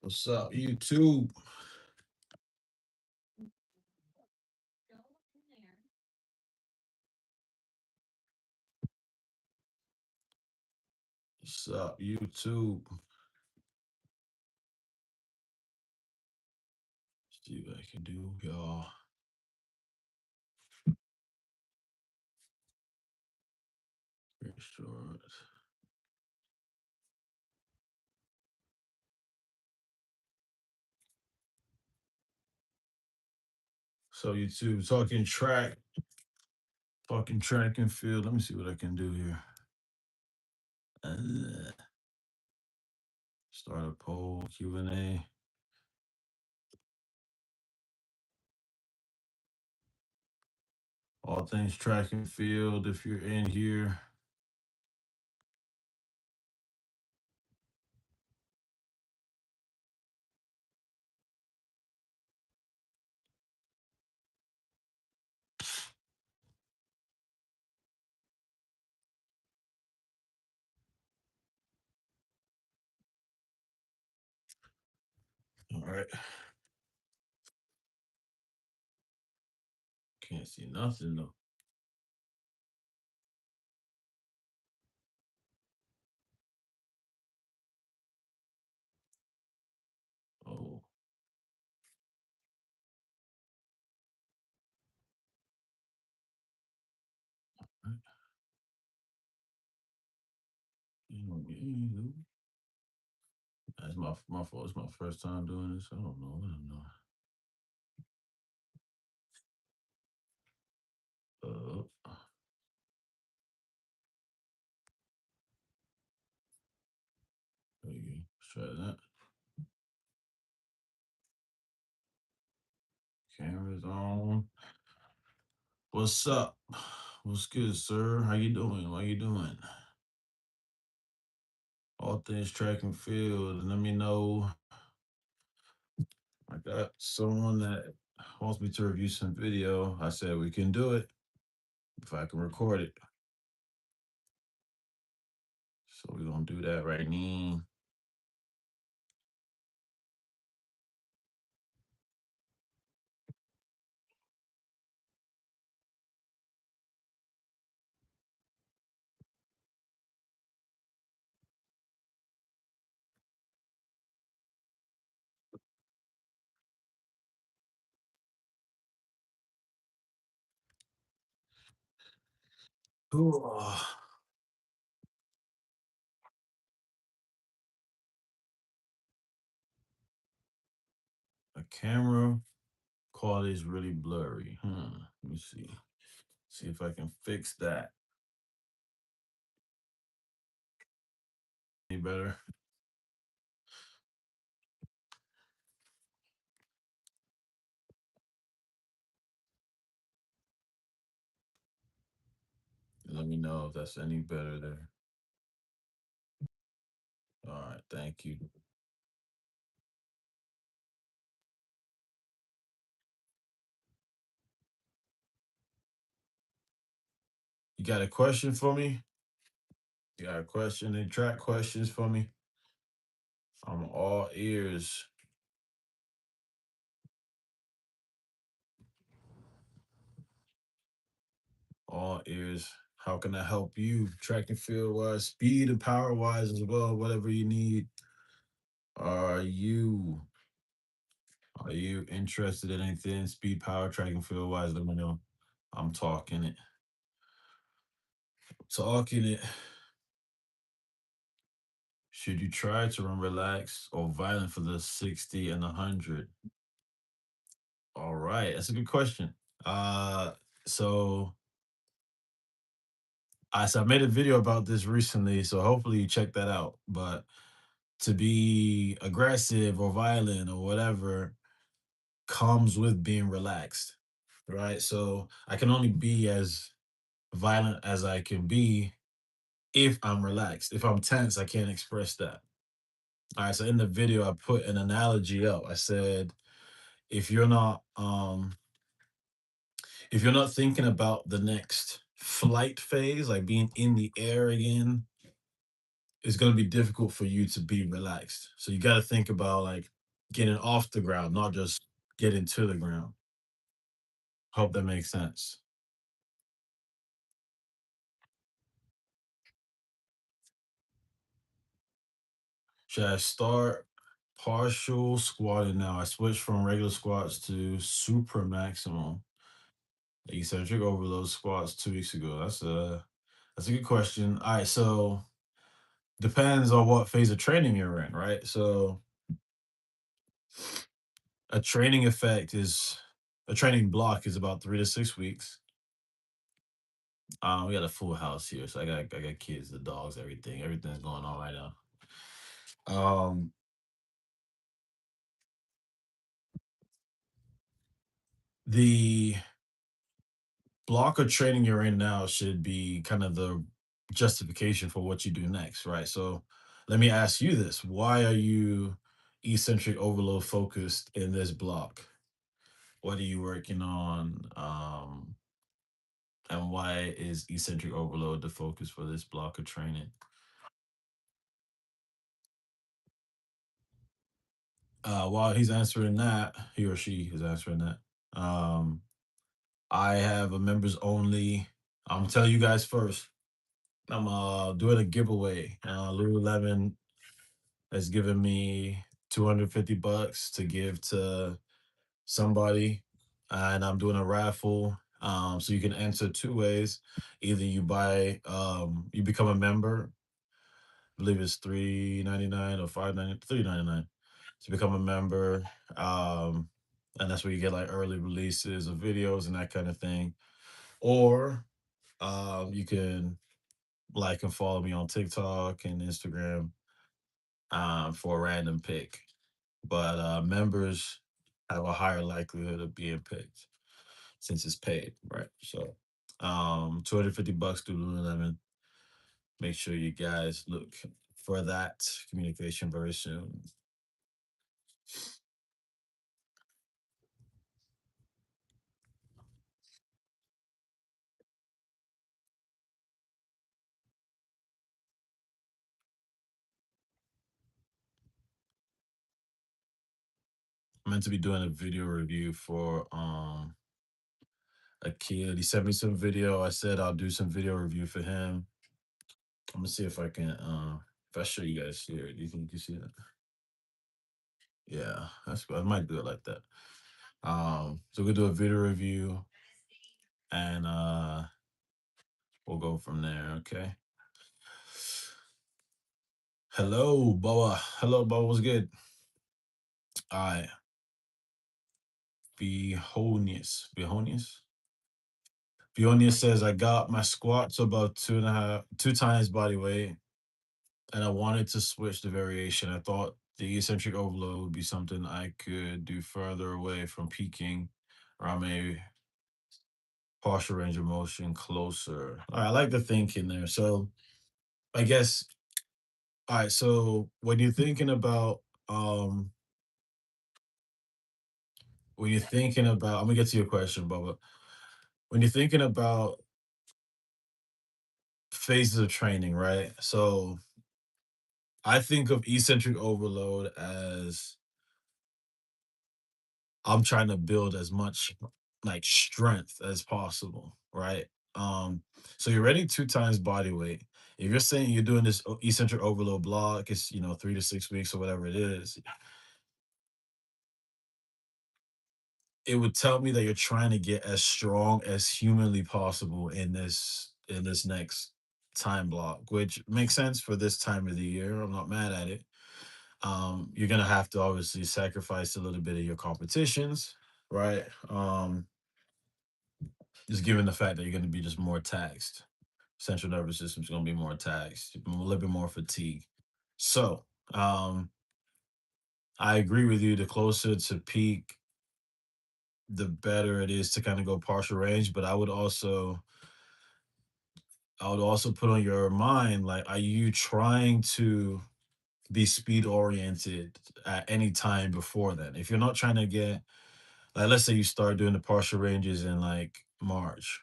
What's up, YouTube? What's up, YouTube? See what I can do, y'all. Restore. So YouTube, talking track and field. Let me see what I can do here. Uh, Start a poll, Q&A. All things track and field. If you're in here, all right. Can't see nothing though. Oh, right. That's my fault. It's my first time doing this. I don't know what I'm doing. There you go. Let's try that. Cameras on. What's up? What's good, sir? How you doing? What you doing? All things track and field. And let me know. I got someone that wants me to review some video. I said we can do it if I can record it. So we're gonna do that right now. Ooh. A camera quality is really blurry. Let me see. See if I can fix that. Any better? Let me know if that's any better there. All right, thank you. You got a question for me? You got a question and track questions for me? I'm all ears. All ears. How can I help you? Track and field wise, speed and power wise as well, whatever you need. Are you are you interested in anything? Speed, power, track and field wise, let me know. I'm talking it. Talking it. Should you try to run relaxed or violent for the 60 and 100? All right, that's a good question. So I made a video about this recently, so hopefully you check that out. But to be aggressive or violent or whatever comes with being relaxed, right? So I can only be as violent as I can be if I'm relaxed. If I'm tense, I can't express that. All right. So in the video, I put an analogy up. I said, if you're not if you're not thinking about the next flight phase, like being in the air again, it's going to be difficult for you to be relaxed. So you got to think about like getting off the ground, not just getting to the ground. Hope that makes sense. Should I start partial squatting now? I switched from regular squats to super maximum eccentric overload squats 2 weeks ago. That's a good question. All right, so depends on what phase of training you're in, right? So a training effect is a training block is about 3 to 6 weeks. We got a full house here, so I got kids, the dogs, everything's going on right now. Um, the block of training you're in now should be kind of the justification for what you do next, right? So let me ask you this: why are you eccentric overload focused in this block? What are you working on? And why is eccentric overload the focus for this block of training? While he's answering that, he or she is answering that. Um, I have a members only. I'm gonna tell you guys first. I'm doing a giveaway. Lululemon has given me 250 bucks to give to somebody, and I'm doing a raffle. So you can enter two ways. Either you become a member. I believe it's 3.99 or 3.99 to become a member. Um, and that's where you get like early releases of videos and that kind of thing. Or you can like and follow me on TikTok and Instagram for a random pick. But members have a higher likelihood of being picked since it's paid, right? So 250 bucks through Lululemon. Make sure you guys look for that communication very soon. I'm meant to be doing a video review for a kid. He sent me some video. I said I'll do some video review for him. I'm gonna see if I can if I show you guys here. Do you think you see that? Yeah, that's good. I might do it like that. So we'll do a video review and we'll go from there, okay? Hello, Boa. Hello, Boa. What's good? All right. Bihonius. Bihonius says I got my squat to about two times body weight, and I wanted to switch the variation. I thought the eccentric overload would be something I could do further away from peaking, around a partial range of motion closer. All right, I like the thinking there. So I guess all right. So when you're thinking about um I'm gonna get to your question, Bubba. When you're thinking about phases of training, right? So I think of eccentric overload as I'm trying to build as much like strength as possible, right? Um, so you're ready two times body weight. If you're saying you're doing this eccentric overload block, it's 3 to 6 weeks or whatever it is, it would tell me that you're trying to get as strong as humanly possible in this next time block, which makes sense for this time of the year. I'm not mad at it. You're gonna have to obviously sacrifice a little bit of your competitions, right? Just given the fact that you're gonna be just more taxed. Central nervous system's gonna be more taxed, a little bit more fatigue. So, I agree with you. The closer to peak, the better it is to kind of go partial range. But I would also put on your mind, like, are you trying to be speed oriented at any time before that? If you're not trying to get, like, let's say you start doing the partial ranges in like March,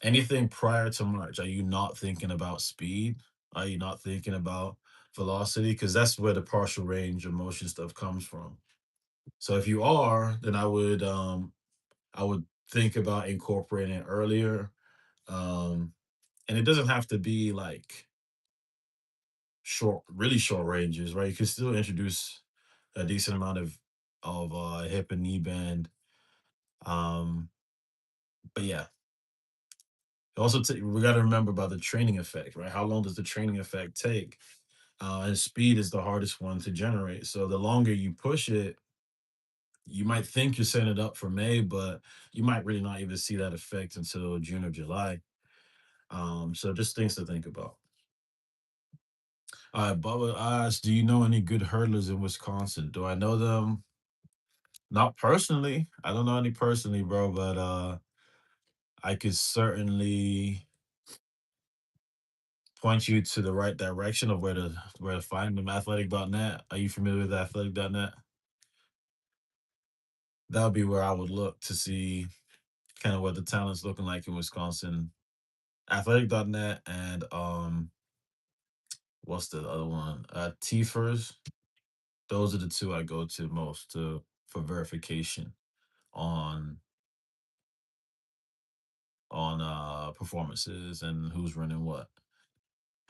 anything prior to March, are you not thinking about speed? Are you not thinking about velocity? Because that's where the partial range of motion stuff comes from. So if you are, then I would think about incorporating it earlier. Um, and it doesn't have to be like short, really short ranges, right? You can still introduce a decent amount of hip and knee bend. Um, but yeah, also we got to remember about the training effect, right? How long does the training effect take? And speed is the hardest one to generate. So the longer you push it, you might think you're setting it up for May, but you might really not even see that effect until June or July. So just things to think about. All right, Bubba asked, do you know any good hurdlers in Wisconsin? Do I know them? Not personally. I don't know any personally, bro, but I could certainly point you to the right direction of where to find them. Athletic.net. Are you familiar with athletic.net? That would be where I would look to see kind of what the talent's looking like in Wisconsin. Athletic.net and what's the other one? TFers. Those are the two I go to most to for verification on performances and who's running what.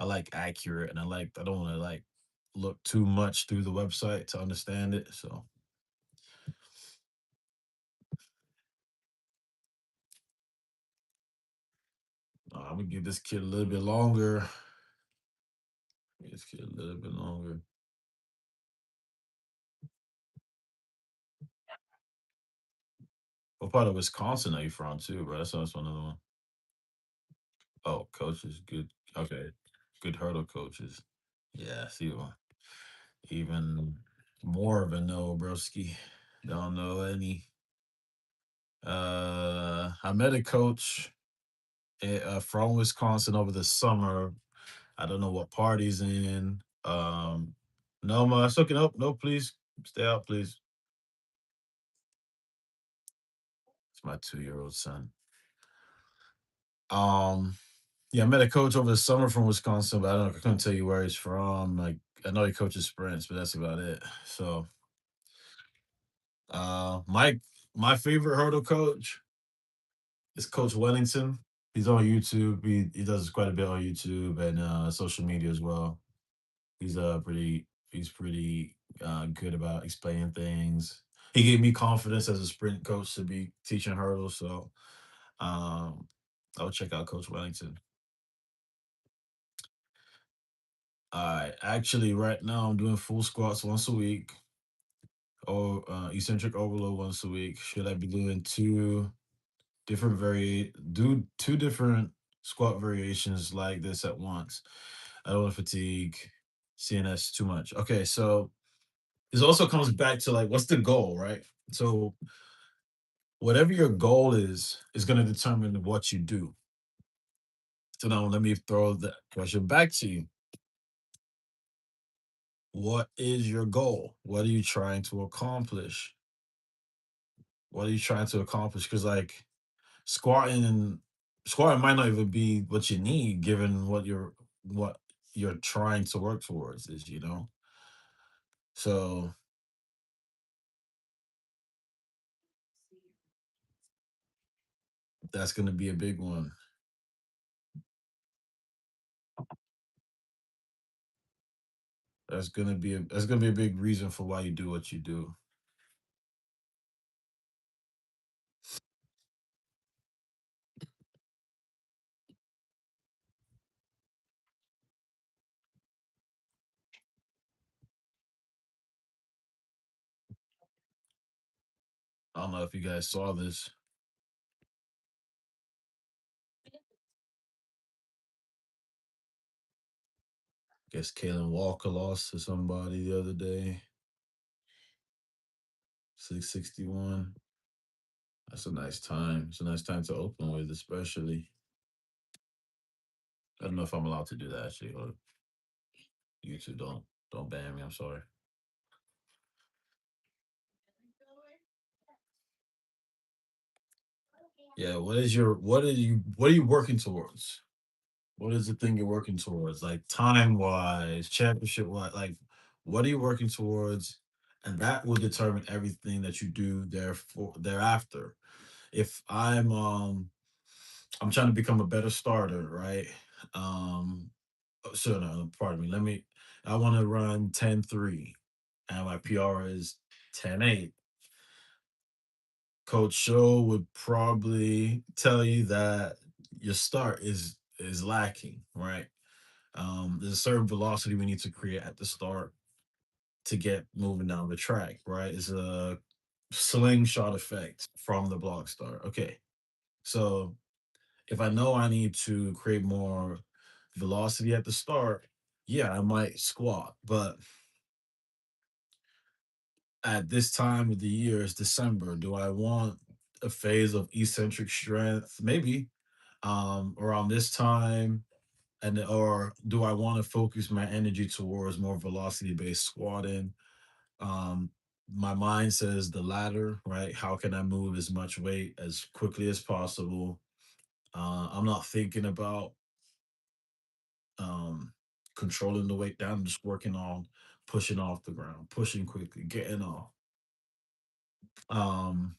I like accurate and I don't want to like look too much through the website to understand it. So I'm gonna give this kid a little bit longer. Give this kid a little bit longer. What part of Wisconsin are you from too, bro? That's another one. Oh, coaches, good. Okay, good hurdle coaches. Yeah, see one. Even more of a no, broski. Don't know any. I met a coach from Wisconsin over the summer. I don't know what part he's in. No, ma, it's looking up. No, please stay out, please. It's my 2-year-old son. Um, yeah, I met a coach over the summer from Wisconsin, but I couldn't tell you where he's from. Like, I know he coaches sprints, but that's about it. So, my favorite hurdle coach is Coach Wellington. He's on YouTube. He does quite a bit on YouTube and social media as well. He's pretty good about explaining things. He gave me confidence as a sprint coach to be teaching hurdles. So um, I would check out Coach Wellington. Actually, right now I'm doing full squats once a week, or eccentric overload once a week. Should I be doing do two different squat variations like this at once? I don't want to fatigue CNS too much. Okay, so this also comes back to like what's the goal, right? So whatever your goal is going to determine what you do. So now let me throw that question back to you. What is your goal? What are you trying to accomplish? What are you trying to accomplish? Because like squatting and squatting might not even be what you need given what you're trying to work towards is. So that's gonna be a big one. That's gonna be a big reason for why you do what you do. I don't know if you guys saw this. Guess Kalen Walker lost to somebody the other day. 661. That's a nice time. It's a nice time to open with, especially. I don't know if I'm allowed to do that actually. Or YouTube don't ban me. I'm sorry. Yeah, what are you working towards? What is the thing you're working towards? Like time wise, championship wise, like what are you working towards? And that will determine everything that you do therefore thereafter. If I'm trying to become a better starter, right? Um so no, pardon me. I want to run 10-3 and my PR is 10-8. Coach Show would probably tell you that your start is lacking, right? There's a certain velocity we need to create at the start to get moving down the track, right? It's a slingshot effect from the block start. Okay. So if I know I need to create more velocity at the start, yeah, I might squat. But at this time of the year, it's December. Do I want a phase of eccentric strength? Maybe around this time, and or do I want to focus my energy towards more velocity based squatting? Um, my mind says the latter, right? How can I move as much weight as quickly as possible? I'm not thinking about um, controlling the weight down. I'm just working on pushing off the ground, pushing quickly, getting off. Um,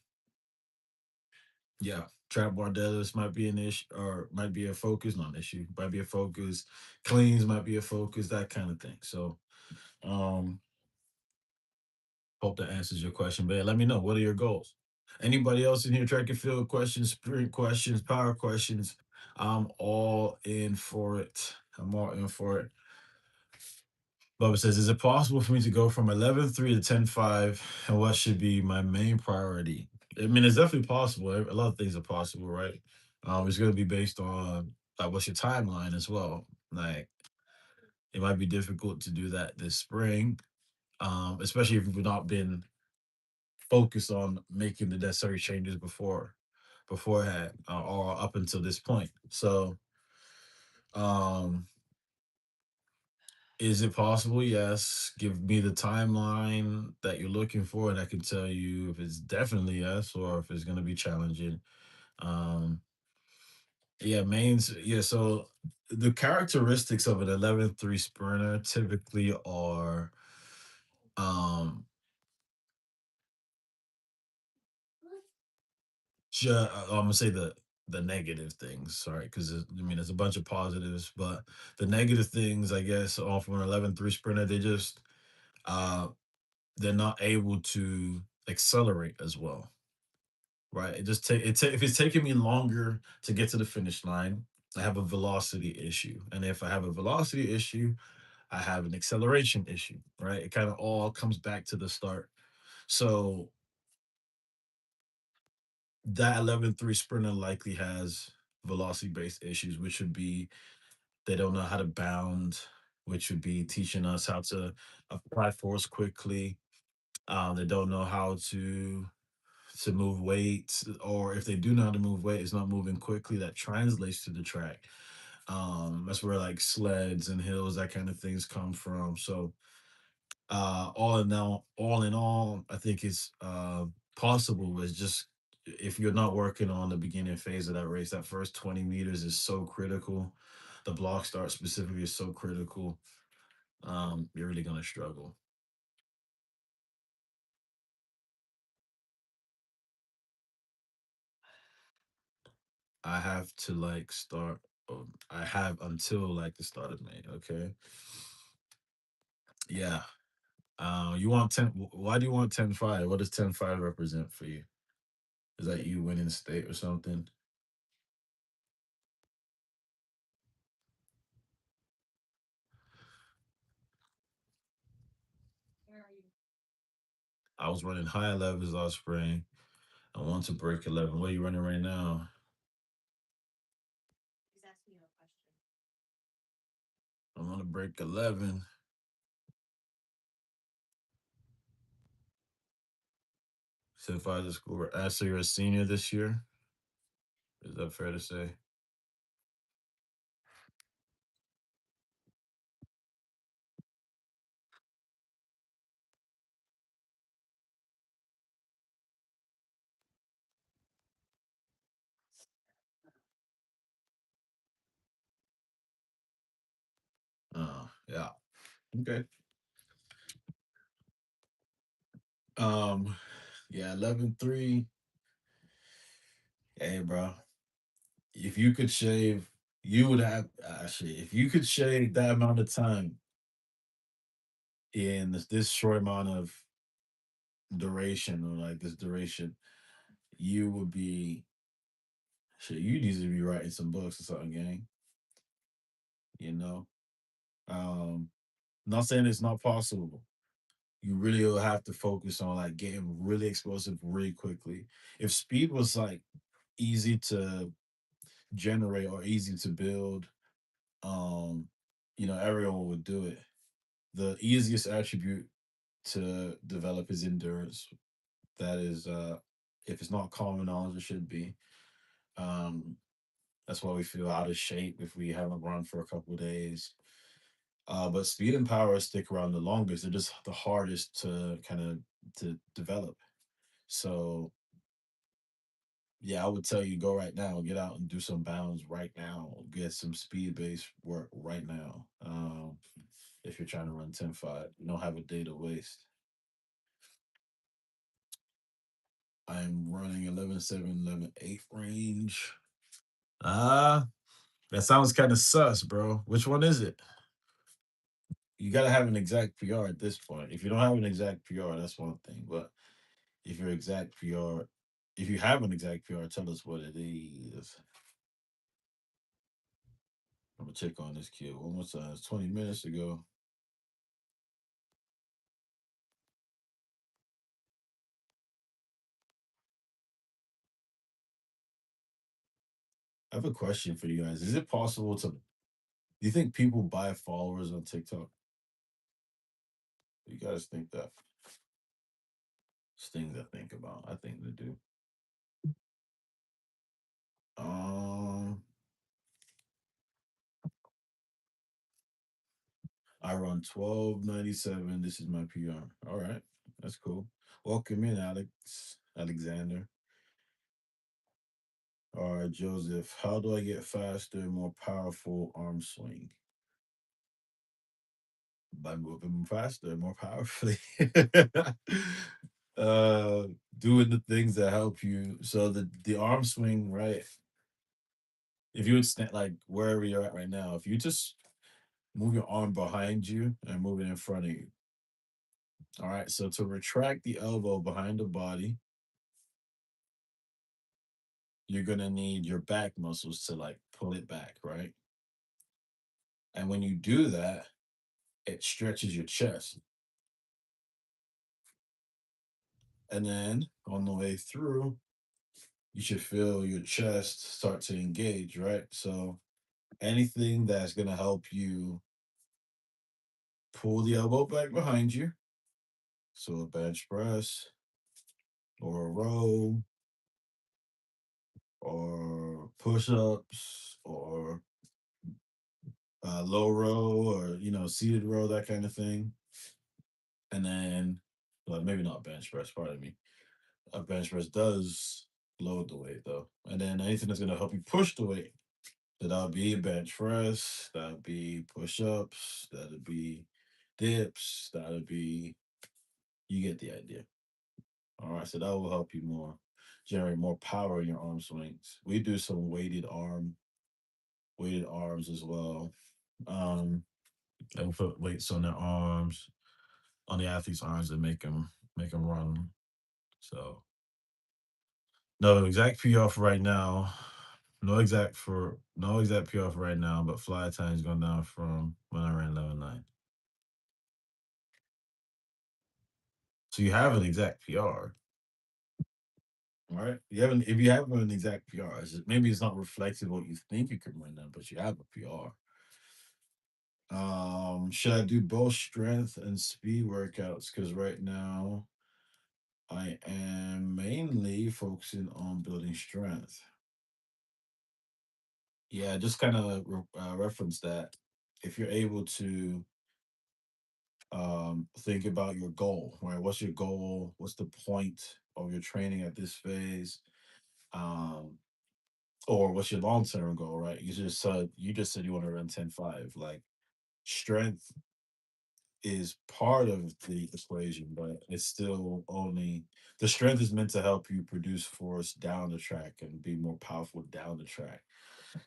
yeah, trap bar deadlifts might be an issue, or might be a focus, not an issue, might be a focus. Cleans might be a focus, that kind of thing. So, um, hope that answers your question. But yeah, let me know, what are your goals? Anybody else in here, track and field questions, sprint questions, power questions? I'm all in for it. I'm all in for it. Bubba says, is it possible for me to go from 11-3 to 10-5? And what should be my main priority? I mean, it's definitely possible. A lot of things are possible, right? It's going to be based on like what's your timeline as well. Like it might be difficult to do that this spring, especially if you've not been focused on making the necessary changes beforehand or up until this point. So, um, is it possible? Yes. Give me the timeline that you're looking for, and I can tell you if it's definitely yes or if it's going to be challenging. Um, yeah, mains. Yeah, so the characteristics of an 11-3 sprinter typically are I'm gonna say the negative things, sorry, because I mean there's a bunch of positives, but the negative things, I guess, off of an 11-3 sprinter, uh they're not able to accelerate as well, right? It just take if it's taking me longer to get to the finish line, I have a velocity issue, and if I have a velocity issue, I have an acceleration issue, right? It kind of all comes back to the start. So that 11-3 sprinter likely has velocity based issues, which would be they don't know how to bound, which would be teaching us how to apply force quickly. They don't know how to move weights, or if they do know how to move weight, it's not moving quickly. That translates to the track. That's where like sleds and hills, that kind of things come from. So all in all, I think it's possible. It's just if you're not working on the beginning phase of that race, that first 20 meters is so critical. The block start specifically is so critical. You're really gonna struggle. I have to like start. I have until like the start of May. Okay. Yeah. You want 10? Why do you want 10-5? What does 10-5 represent for you? Is that you winning state or something? I was running high 11s last spring. I want to break 11. What are you running right now? I want to break 11. So if I just score, so you're a senior this year. Is that fair to say? Okay. Um, yeah, 11-3. Hey, bro, if you could shave, you would have actually. If you could shave that amount of time in this short amount of duration, or like this duration, you would be shit. You need to be writing some books or something, gang. You know. Not saying it's not possible. You really will have to focus on like getting really explosive really quickly. If speed was like easy to generate or easy to build, um, everyone would do it. The easiest attribute to develop is endurance. That is, if it's not common knowledge, it should be. Um, that's why we feel out of shape if we haven't run for a couple of days. But speed and power stick around the longest. They're just the hardest to kind of to develop. So yeah, I would tell you go right now, get out and do some bounds right now, get some speed based work right now. If you're trying to run 10-5, you don't have a day to waste. I'm running 11-7, 11-8 range. Ah, that sounds kind of sus, bro. Which one is it? You gotta have an exact PR at this point. If you don't have an exact PR, that's one thing. But if your exact PR, if you have an exact PR, tell us what it is. I'm gonna check on this kid one more time. It's 20 minutes ago. I have a question for you guys. Is it possible to? Do you think people buy followers on TikTok? You guys think that? It's things I think about. I think they do. Um, I run 1297. This is my PR. All right, that's cool. Welcome in, Alex. Alexander. All right, Joseph. How do I get faster and more powerful arm swing? By moving faster, more powerfully. uh Doing the things that help you. So the arm swing, right? If you would stand like wherever you're at right now, if you just move your arm behind you and move it in front of you. All right. So to retract the elbow behind the body, you're gonna need your back muscles to like pull it back, right? And when you do that, it stretches your chest. And then on the way through, you should feel your chest start to engage, right? So anything that's going to help you pull the elbow back behind you, so a bench press or a row or push-ups or low row or seated row, that kind of thing. And then, well, maybe not bench press, pardon me. A bench press does load the weight though. And then anything that's going to help you push the weight. So that would be bench press, that would be push ups, that would be dips, that would be, you get the idea. All right, so that will help you more, generate more power in your arm swings. We do some weighted arms as well. And we put weights on their arms, on the athlete's arms, and make them run. So no exact PR for right now. No exact PR for right now, but fly time's gone down from when I ran 11-9. So you have an exact PR, right? You haven't if you have an exact PR, maybe it's not reflective of what you think you can run now, but you have a PR. Should I do both strength and speed workouts? Because right now I am mainly focusing on building strength. Yeah, just kind of reference that. If you're able to think about your goal, right? What's your goal? What's the point of your training at this phase? Um, or what's your long term goal, right? You just said you want to run 10-5. Like strength is part of the equation, but it's still only the strength is meant to help you produce force down the track and be more powerful down the track.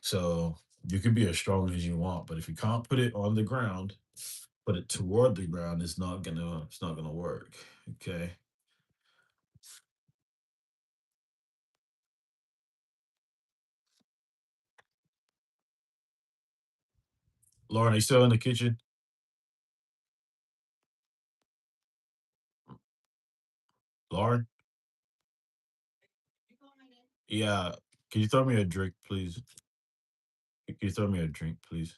So you can be as strong as you want, but if you can't put it on the ground, put it toward the ground, it's not gonna work. Okay. Lauren, are you still in the kitchen? Lauren? Yeah. Can you throw me a drink, please? Can you throw me a drink, please?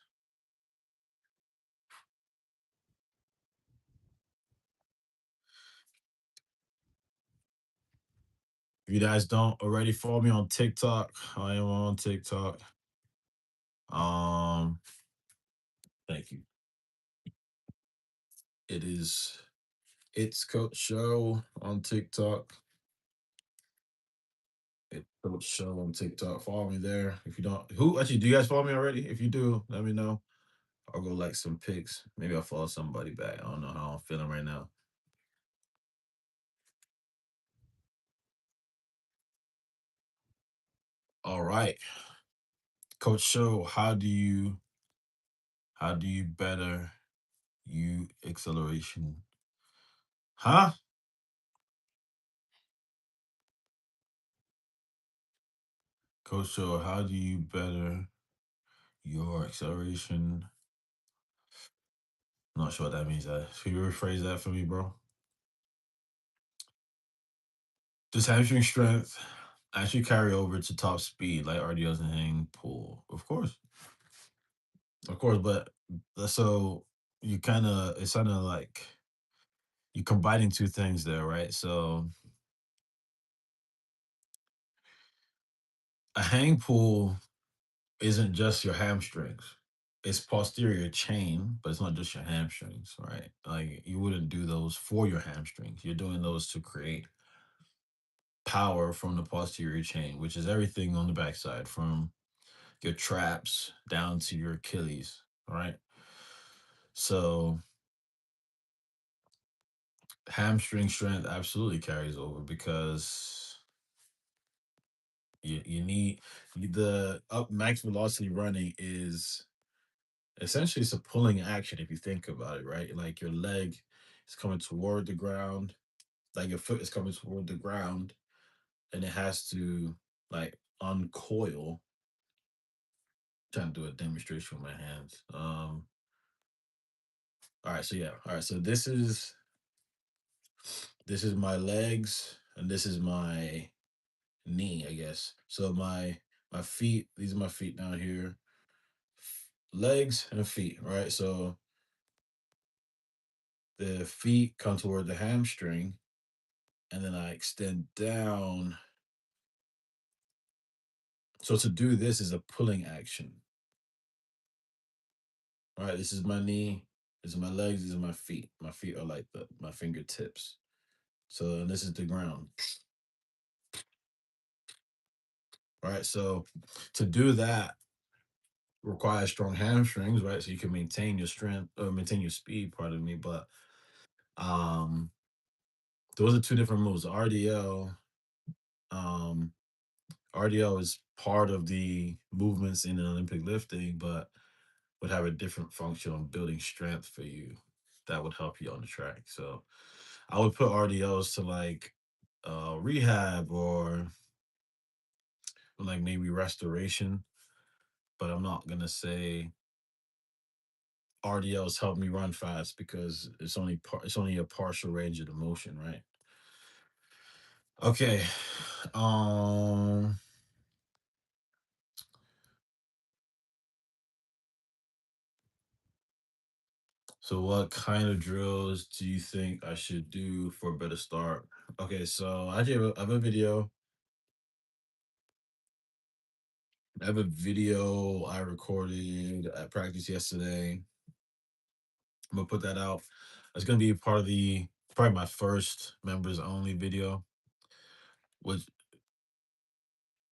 If you guys don't already follow me on TikTok, I am on TikTok. Um, Thank you. It is it's Coach Show on TikTok. It's Coach Show on TikTok. Follow me there. If you don't, who actually do you guys follow me already? If you do, let me know. I'll go like some pics. Maybe I'll follow somebody back. I don't know how I'm feeling right now. All right, Coach Show. How do you better you acceleration? Huh? Coach Show, how do you better your acceleration? Not sure what that means. Can you rephrase that for me, bro? Does hamstring strength actually carry over to top speed like RDOs and hang pull? Of course, but so you kind of it's kind of like you're combining two things there, right? So a hang pull isn't just your hamstrings. It's posterior chain, but it's not just your hamstrings, right? Like you wouldn't do those for your hamstrings. You're doing those to create power from the posterior chain, which is everything on the backside, from your traps down to your Achilles, right? So hamstring strength absolutely carries over because you need the up max velocity running is essentially it's a pulling action if you think about it, right? Like your leg is coming toward the ground, like your foot is coming toward the ground, and it has to like uncoil. Trying to do a demonstration with my hands. All right, so yeah, all right, so this is my legs and this is my knee, I guess. So my feet, these are my feet down here, legs and feet, right? So the feet come toward the hamstring, and then I extend down. So to do this is a pulling action, right? This is my knee, this is my legs, these are my feet. My feet are like my fingertips. So and this is the ground, right? So to do that requires strong hamstrings, right? So you can maintain your strength or maintain your speed, pardon me. But um those are two different moves. Um RDL is part of the movements in Olympic lifting, but would have a different function on building strength for you that would help you on the track. So I would put RDLs to like rehab or like maybe restoration, but I'm not gonna say RDLs help me run fast because it's only a partial range of the motion, right? Okay. Um so what kind of drills do you think I should do for a better start? Okay, so I have a video. I have a video I recorded at practice yesterday. I'm gonna put that out. It's gonna be part of the probably my first members only video, which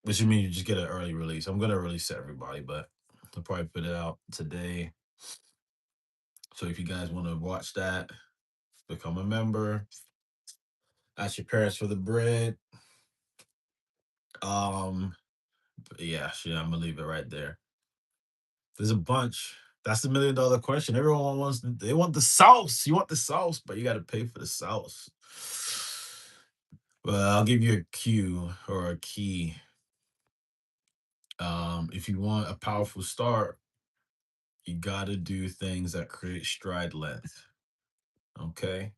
which you mean you just get an early release. I'm gonna release to everybody, but I'll probably put it out today. So if you guys want to watch that, become a member. Ask your parents for the bread. Um, yeah, shit, I'm gonna leave it right there. There's a bunch. That's the $1 million question. Everyone wants they want the sauce. You want the sauce, but you got to pay for the sauce. Well, I'll give you a cue or a key. If you want a powerful start, you got to do things that create stride length. Okay,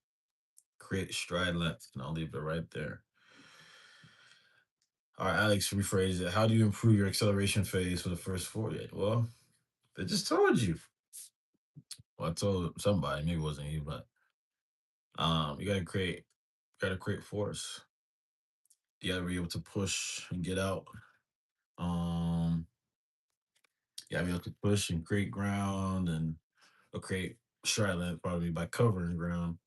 create stride length, and I'll leave it right there. All right, Alex, rephrase it. How do you improve your acceleration phase for the first 48? Well, they just told you. Well, I told somebody, maybe it wasn't you, but you gotta create force. You gotta be able to push and get out. Um, you gotta be able to push and create ground and or create stride length probably by covering ground,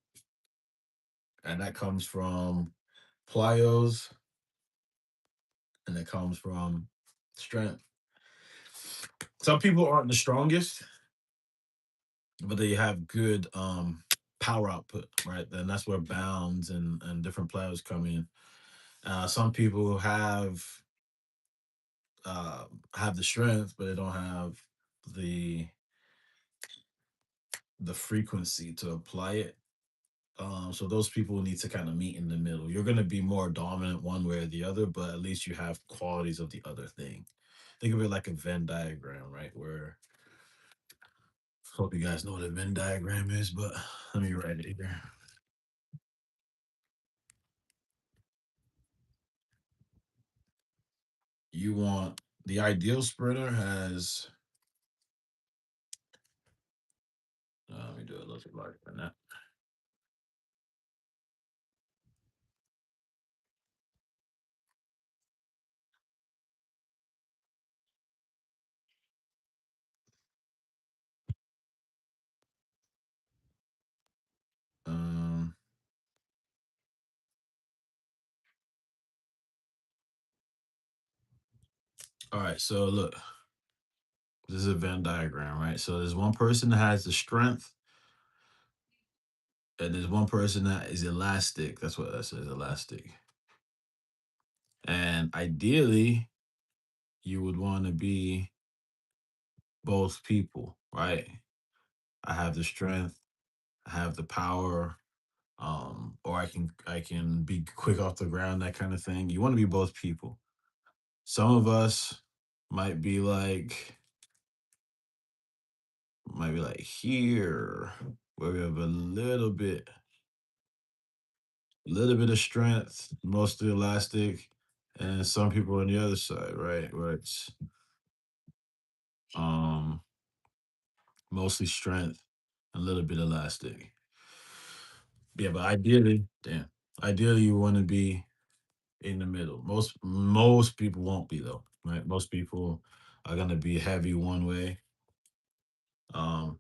and that comes from plyos and it comes from strength. Some people aren't the strongest, but they have good power output, right? Then that's where bounds and different players come in. Some people have the strength, but they don't have the the frequency to apply it. So those people need to kind of meet in the middle. You're going to be more dominant one way or the other, but at least you have qualities of the other thing. Think of it like a Venn diagram, right? Where hope you guys know what a Venn diagram is, but let me write it here. You want the ideal sprinter has. Let me do a little bit larger than that. Um, all right, so look, this is a Venn diagram, right? So there's one person that has the strength, and there's one person that is elastic. That's what that says, elastic. And ideally, you would want to be both people, right? I have the strength, I have the power, or I can be quick off the ground, that kind of thing. You want to be both people. Some of us might be like here, where we have a little bit of strength, mostly elastic, and some people on the other side, right, where it's um mostly strength, a little bit elastic. Yeah, but ideally you want to be in the middle. Most people won't be though, right? Most people are gonna be heavy one way. Um,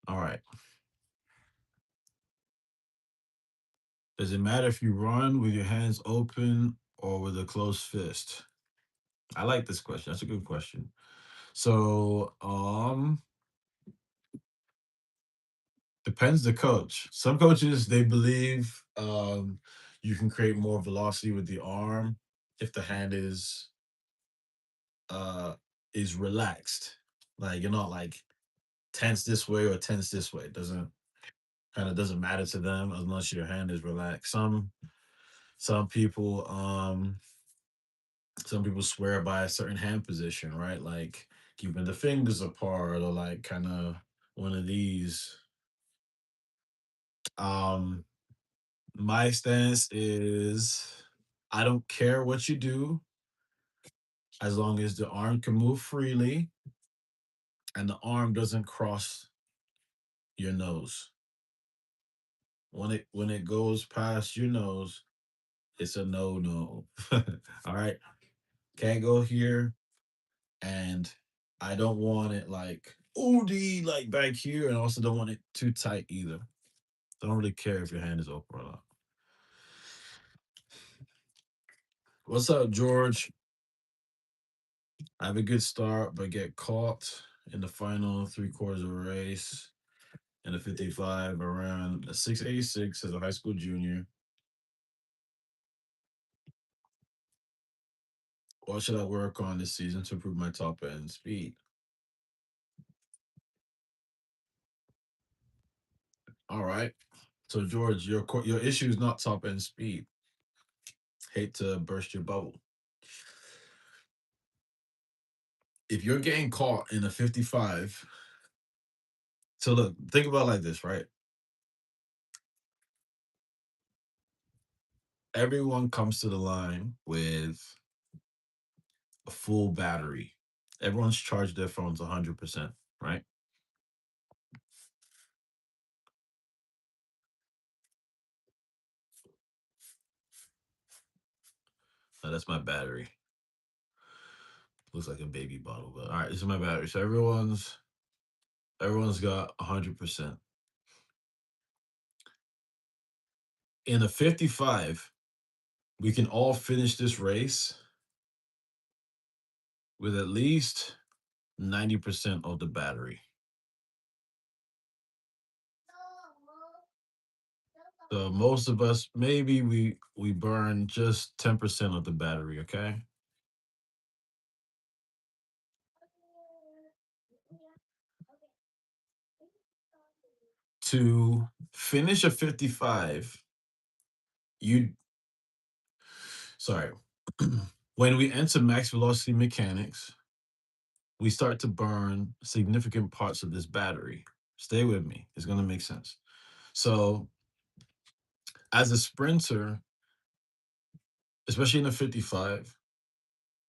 all right. Does it matter if you run with your hands open or with a closed fist? I like this question. That's a good question. So, depends the coach. Some coaches they believe you can create more velocity with the arm if the hand uh is relaxed. Like you're not like tense this way or tense this way. It doesn't matter to them unless your hand is relaxed. Some people some people swear by a certain hand position, right? Like keeping the fingers apart or like kind of one of these. Um my stance is I don't care what you do as long as the arm can move freely and the arm doesn't cross your nose. When it goes past your nose, it's a no. All right. Can't go here. And I don't want it like OD like back here, and also don't want it too tight either. Don't really care if your hand is open or not. What's up, George? I have a good start, but get caught in the final three quarters of a race in the 55 around a 686 as a high school junior. What should I work on this season to improve my top end speed? All right. So George, your issue is not top end speed. Hate to burst your bubble. If you're getting caught in a 55, so look, think about it like this, right? Everyone comes to the line with a full battery. Everyone's charged their phones 100%, right? That's my battery. Looks like a baby bottle, but all right, this is my battery. So everyone's got 100%. In a 55, we can all finish this race with at least 90% of the battery. So most of us, maybe we burn just 10% of the battery, okay? To finish a 55, you sorry. When we enter max velocity mechanics, we start to burn significant parts of this battery. Stay with me. It's going to make sense. So, as a sprinter, especially in a 55,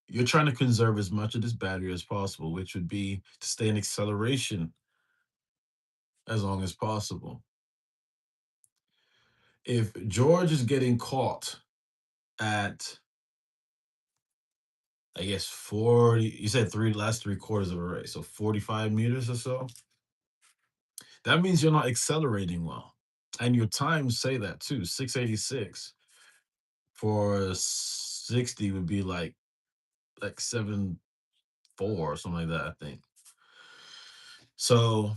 you're trying to conserve as much of this battery as possible, which would be to stay in acceleration as long as possible. If George is getting caught at, I guess, 40, you said last three quarters of a race, so 45 meters or so, that means you're not accelerating well. And your times say that too. 686 for 60 would be like 7.4 or something like that, I think. So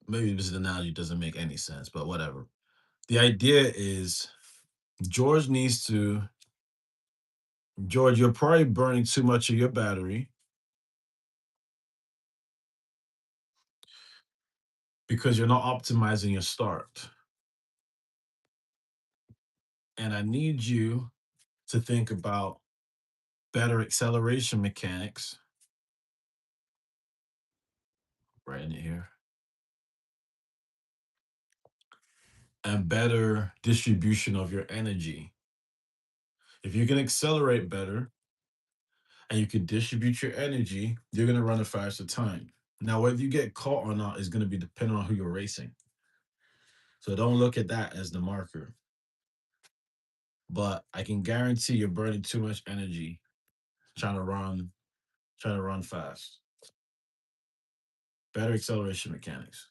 maybe this analogy doesn't make any sense, but whatever. The idea is George needs to George, you're probably burning too much of your battery because you're not optimizing your start. And I need you to think about better acceleration mechanics. Writing it here. And better distribution of your energy. If you can accelerate better and you can distribute your energy, you're going to run a faster time. Now, whether you get caught or not is going to be dependent on who you're racing. So don't look at that as the marker. But I can guarantee you're burning too much energy trying to run, trying to run fast. Better acceleration mechanics.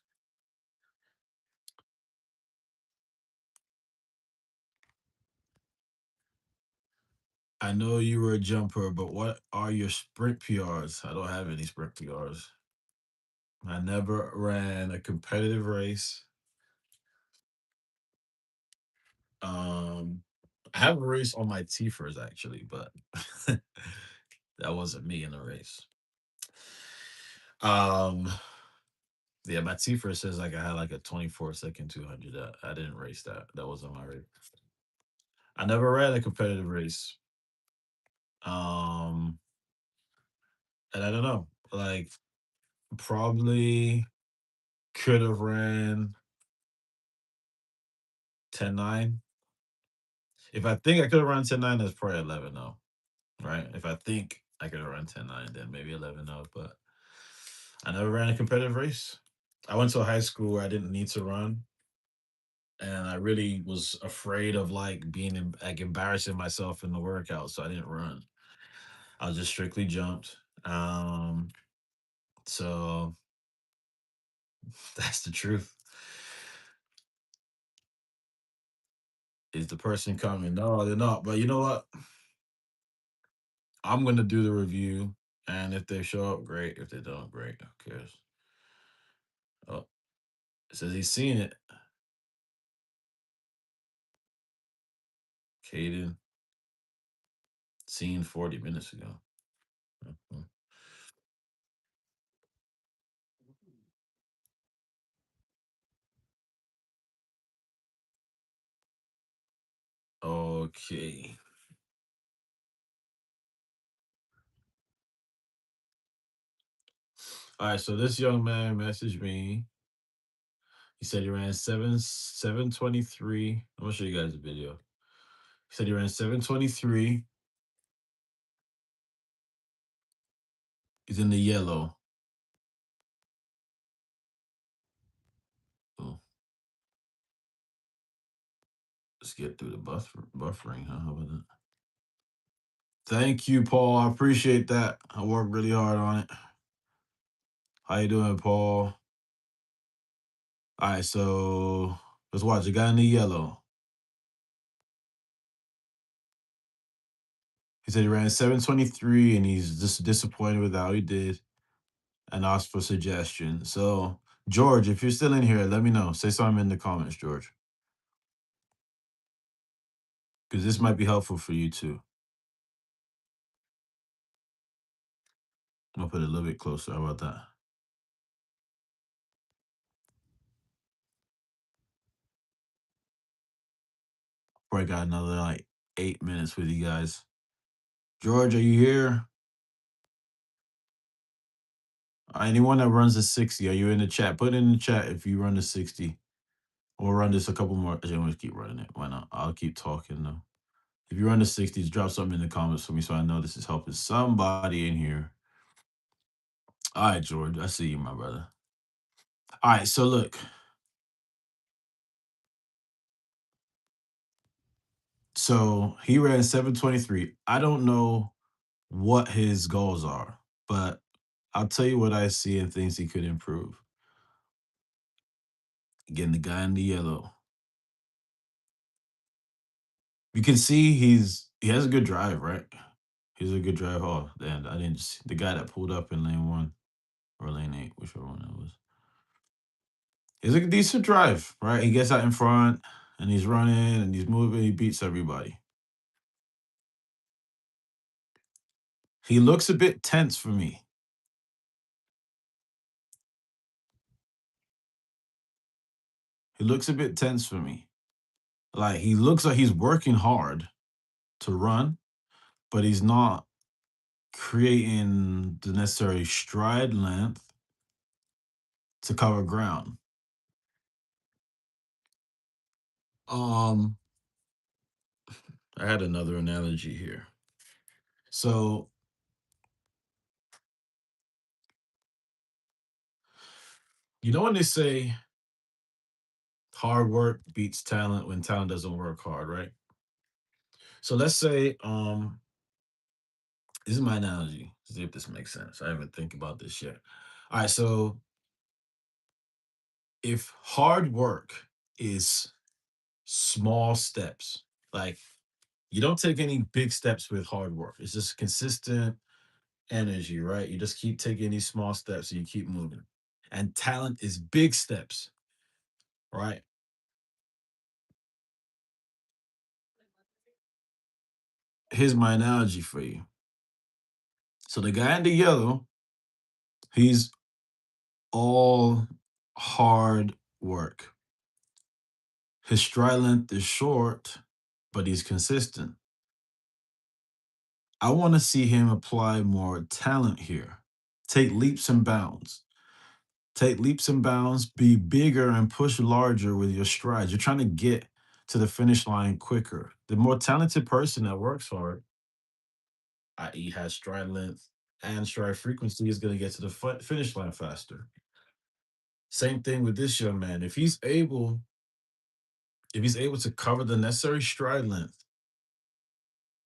I know you were a jumper, but what are your sprint PRs? I don't have any sprint PRs. I never ran a competitive race. Um, I have a race on my T-Fers actually, but that wasn't me in the race. Um, yeah, my T-Fers says like I had like a 24-second 200. I didn't race that. That wasn't my race. I never ran a competitive race. Um, and I don't know, like probably could have ran 10-9. If I think I could have run 10-9, that's probably 11-0, right? If I think I could have run 10-9, then maybe 11-0, but I never ran a competitive race. I went to a high school where I didn't need to run, and I really was afraid of like being like embarrassing myself in the workout, so I didn't run. I just strictly jumped. So that's the truth. Is the person coming? No, they're not. But you know what? I'm gonna do the review, and if they show up, great. If they don't, great. Who cares? Oh, it says he's seen it. Caden seen 40 minutes ago. Mhm. Okay. All right. So this young man messaged me. He said he ran 7:23. I'm gonna show you guys the video. He said he ran 7:23. He's in the yellow. Oh, let's get through the buffering. Huh? How about that? Thank you, Paul. I appreciate that. I worked really hard on it. How you doing, Paul? All right, so let's watch. The guy in the yellow. He said he ran 7:23 and he's just disappointed with how he did and asked for suggestion. So, George, if you're still in here, let me know. Say something in the comments, George, because this might be helpful for you too. I'll put it a little bit closer. How about that? Probably got another like 8 minutes with you guys. George, are you here? Anyone that runs the 60, are you in the chat? Put it in the chat if you run the 60. We'll run this a couple more. Actually, I'm gonna keep running it. Why not? I'll keep talking though. If you're under 60s, drop something in the comments for me so I know this is helping somebody in here. All right, George. I see you, my brother. All right, so look. So he ran 7:23. I don't know what his goals are, but I'll tell you what I see and things he could improve. Again, the guy in the yellow. You can see he has a good drive, right? He's a good drive. Oh, and I didn't see the guy that pulled up in lane one or lane eight, whichever one it was. He's a decent drive, right? He gets out in front and he's running and he's moving. He beats everybody. He looks a bit tense for me. He looks a bit tense for me. Like he looks like he's working hard to run, but he's not creating the necessary stride length to cover ground. Um, I had another analogy here. So you know when they say hard work beats talent when talent doesn't work hard, right? So let's say this is my analogy. See if this makes sense. I haven't think about this yet. All right, so if hard work is small steps, like you don't take any big steps with hard work. It's just consistent energy, right? You just keep taking these small steps and you keep moving. And talent is big steps, right? Here's my analogy for you. So the guy in the yellow, he's all hard work. His stride length is short, but he's consistent. I want to see him apply more talent here. Take leaps and bounds. Take leaps and bounds, be bigger and push larger with your strides. You're trying to get to the finish line quicker. The more talented person that works hard, i.e., has stride length and stride frequency, is going to get to the finish line faster. Same thing with this young man. If he's able to cover the necessary stride length,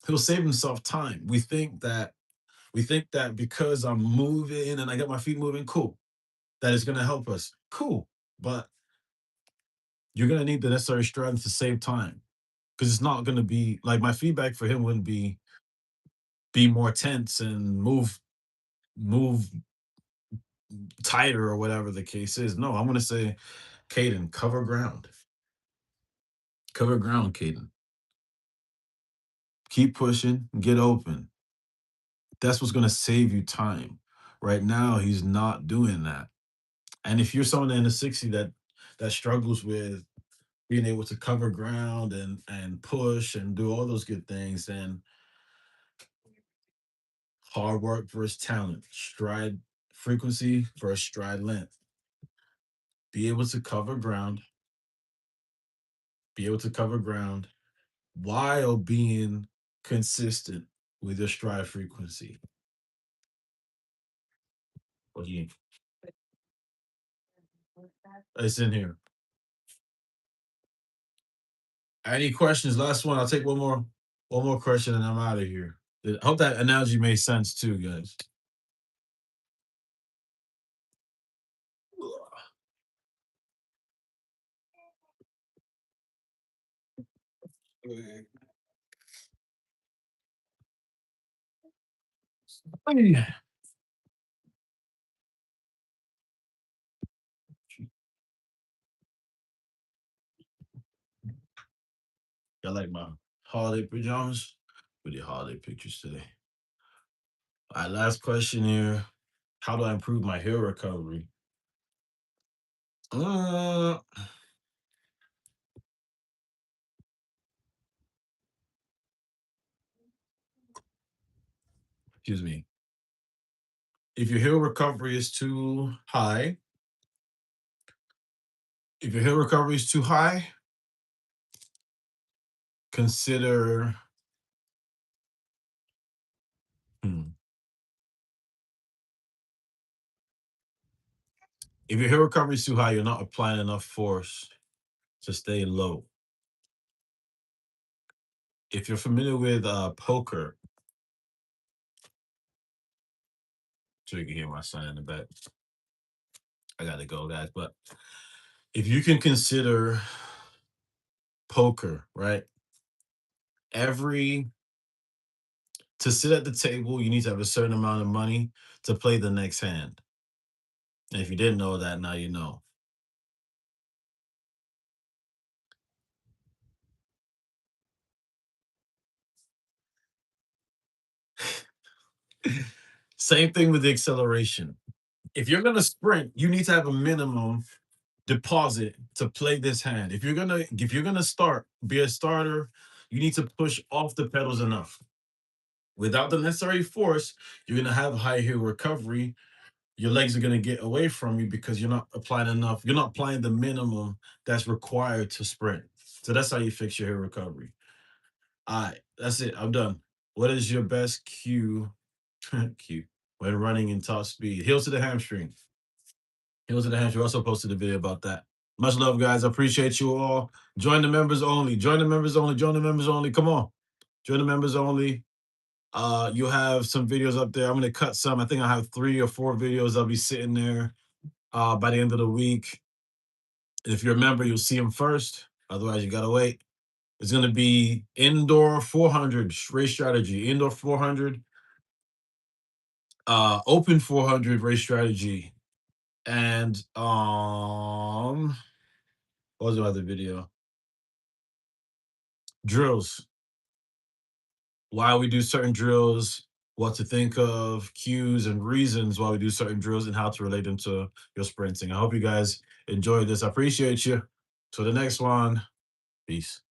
he'll save himself time. We think that because I'm moving and I got my feet moving, cool. That is going to help us. Cool. But you're going to need the necessary strength to save time because it's not going to be like my feedback for him wouldn't be be more tense and move tighter or whatever the case is. No, I'm gonna say, Caden, cover ground. Cover ground, Caden. Keep pushing, get open. That's what's gonna save you time. Right now, he's not doing that. And if you're someone in the 60 that struggles with being able to cover ground and push and do all those good things, then hard work versus talent, stride frequency versus stride length. Be able to cover ground, be able to cover ground while being consistent with your stride frequency. What do you? It's in here. Any questions? Last one. I'll take one more question and I'm out of here. I hope that analogy made sense too, guys. I like my holiday pajamas. We did holiday pictures today. All right, last question here. How do I improve my hair recovery? Uh, excuse me. If your hair recovery is too high, if your hair recovery is too high, consider. hmm, if your hair recovery is too high, you're not applying enough force to stay low. If you're familiar with poker, so you can hear my son in the back. I gotta go, guys. But if you can consider poker, right? Every To sit at the table, you need to have a certain amount of money to play the next hand. And if you didn't know that, now you know. Same thing with the acceleration. If you're gonna sprint, you need to have a minimum deposit to play this hand. If you're gonna be a starter, you need to push off the pedals enough. Without the necessary force, you're gonna have high heel recovery. Your legs are gonna get away from you because you're not applying the minimum that's required to sprint. So that's how you fix your heel recovery. All right, that's it. I'm done. What is your best cue? Cue when running in top speed? Heels to the hamstring. Heels to the hamstring. Also posted a video about that. Much love, guys. I appreciate you all. Join the members only. Join the members only. Join the members only. Come on. Join the members only. You have some videos up there. I'm gonna cut some. I think I have 3 or 4 videos. I'll be sitting there by the end of the week. If you're a member, you'll see them first. Otherwise, you gotta wait. It's gonna be indoor 400 race strategy, indoor 400, open 400 race strategy, and what was the other video? Drills. Why we do certain drills, what to think of, cues and reasons why we do certain drills, and how to relate them to your sprinting. I hope you guys enjoyed this. I appreciate you. To the next one. Peace.